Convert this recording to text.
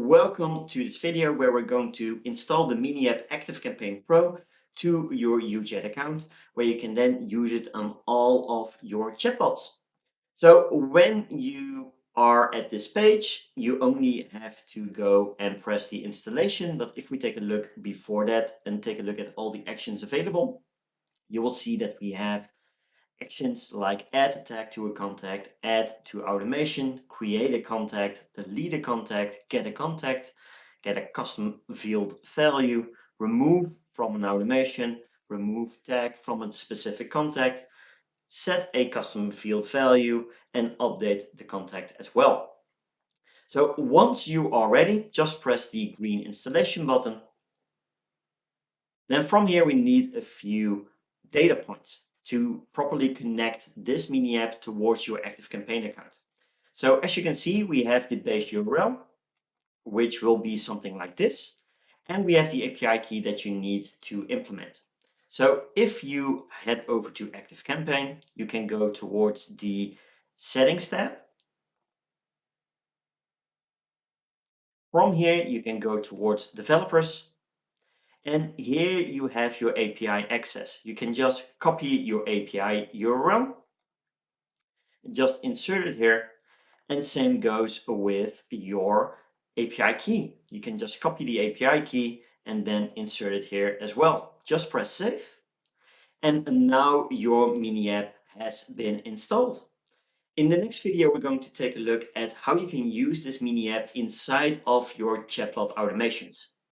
welcome to this video where we're going to install the mini app ActiveCampaign Pro to your UChat account, where you can then use it on all of your chatbots. So when you are at this page, you only have to go and press the installation. But if we take a look before that and take a look at all the actions available, you will see that we have actions like add a tag to a contact, add to automation, create a contact, delete a contact, get a custom field value, remove from an automation, remove tag from a specific contact, set a custom field value, and update the contact as well. So once you are ready, just press the green installation button. Then from here, we need a few data points to properly connect this mini app towards your ActiveCampaign account. So as you can see, we have the base URL, which will be something like this. And we have the API key that you need to implement. So if you head over to ActiveCampaign, you can go towards the settings tab. From here, you can go towards developers. And here you have your API access. You can just copy your API URL, just insert it here, and same goes with your API key. You can just copy the API key and then insert it here as well. Just press save. And now your mini app has been installed. In the next video, we're going to take a look at how you can use this mini app inside of your chatbot automations.